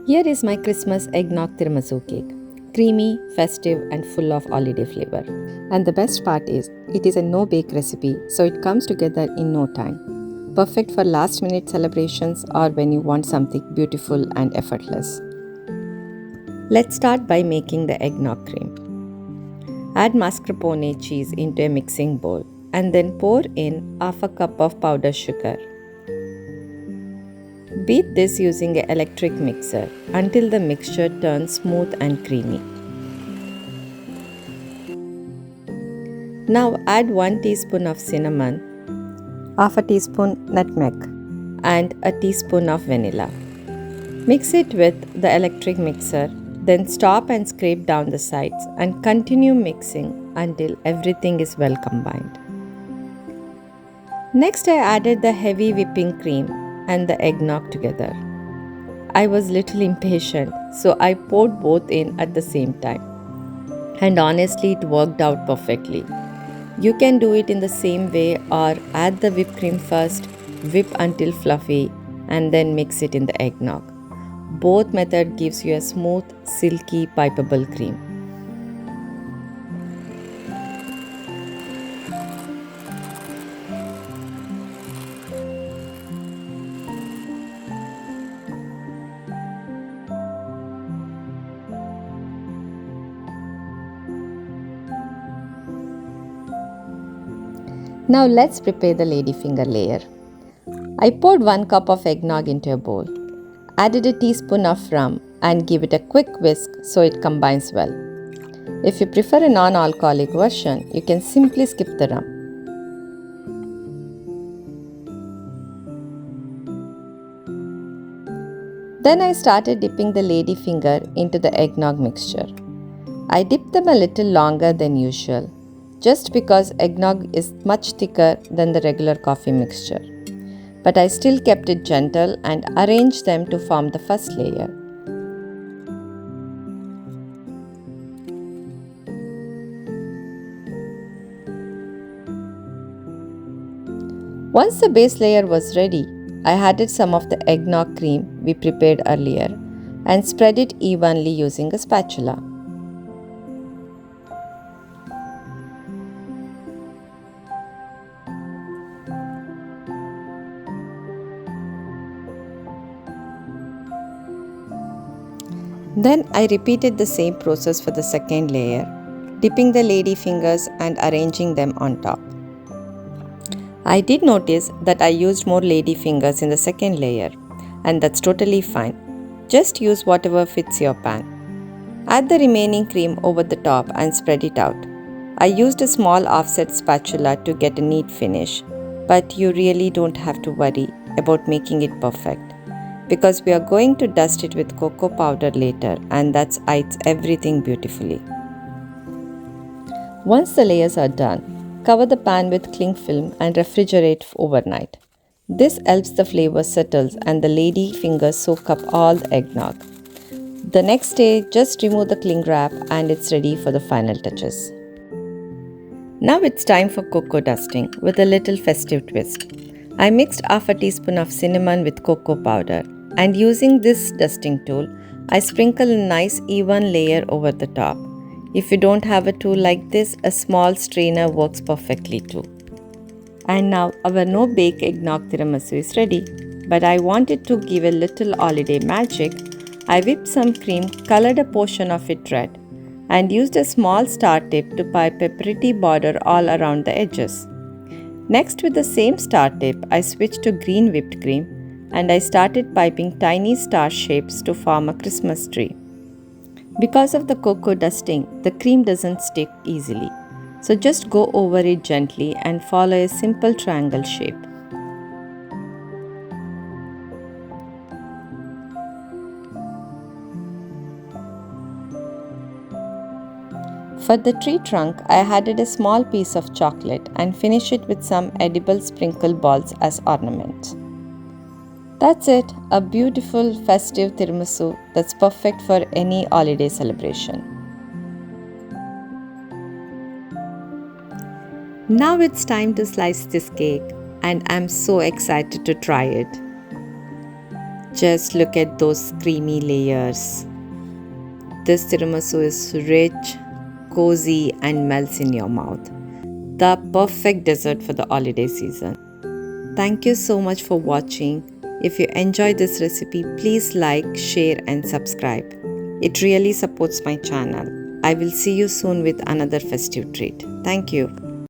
Here is my Christmas eggnog tiramisu cake. Creamy, festive and full of holiday flavor. And the best part is, it is a no-bake recipe, so it comes together in no time. Perfect for last-minute celebrations or when you want something beautiful and effortless. Let's start by making the eggnog cream. Add mascarpone cheese into a mixing bowl and then pour in half a cup of powdered sugar. Beat this using an electric mixer until the mixture turns smooth and creamy. Now add 1 teaspoon of cinnamon, half a teaspoon nutmeg and a teaspoon of vanilla. Mix it with the electric mixer, then stop and scrape down the sides and continue mixing until everything is well combined. Next I added the heavy whipping cream and the eggnog together. I was little impatient, so I poured both in at the same time. And honestly, it worked out perfectly. You can do it in the same way or add the whipped cream first, whip until fluffy, and then mix it in the eggnog. Both method gives you a smooth, silky, pipable cream. Now let's prepare the ladyfinger layer. I poured 1 cup of eggnog into a bowl, added a teaspoon of rum and give it a quick whisk so it combines well. If you prefer a non-alcoholic version, you can simply skip the rum. Then I started dipping the ladyfinger into the eggnog mixture. I dipped them a little longer than usual, just because eggnog is much thicker than the regular coffee mixture. But I still kept it gentle and arranged them to form the first layer. Once the base layer was ready, I added some of the eggnog cream we prepared earlier and spread it evenly using a spatula. Then I repeated the same process for the second layer, dipping the lady fingers and arranging them on top. I did notice that I used more lady fingers in the second layer, and that's totally fine. Just use whatever fits your pan. Add the remaining cream over the top and spread it out. I used a small offset spatula to get a neat finish, but you really don't have to worry about making it perfect, because we are going to dust it with cocoa powder later, and that hides everything beautifully. Once the layers are done, cover the pan with cling film and refrigerate overnight. This helps the flavor settle and the lady fingers soak up all the eggnog. The next day, just remove the cling wrap and it's ready for the final touches. Now it's time for cocoa dusting with a little festive twist. I mixed half a teaspoon of cinnamon with cocoa powder, and using this dusting tool, I sprinkle a nice even layer over the top. If you don't have a tool like this, a small strainer works perfectly too. And now our no-bake eggnog tiramisu is ready. But I wanted to give a little holiday magic. I whipped some cream, colored a portion of it red, and used a small star tip to pipe a pretty border all around the edges. Next, with the same star tip, I switched to green whipped cream and I started piping tiny star shapes to form a Christmas tree. Because of the cocoa dusting, the cream doesn't stick easily. So just go over it gently and follow a simple triangle shape. For the tree trunk, I added a small piece of chocolate and finished it with some edible sprinkle balls as ornaments. That's it, a beautiful festive tiramisu that's perfect for any holiday celebration. Now it's time to slice this cake, and I'm so excited to try it. Just look at those creamy layers. This tiramisu is rich, cozy, and melts in your mouth. The perfect dessert for the holiday season. Thank you so much for watching. If you enjoyed this recipe, please like, share, and subscribe. It really supports my channel. I will see you soon with another festive treat. Thank you.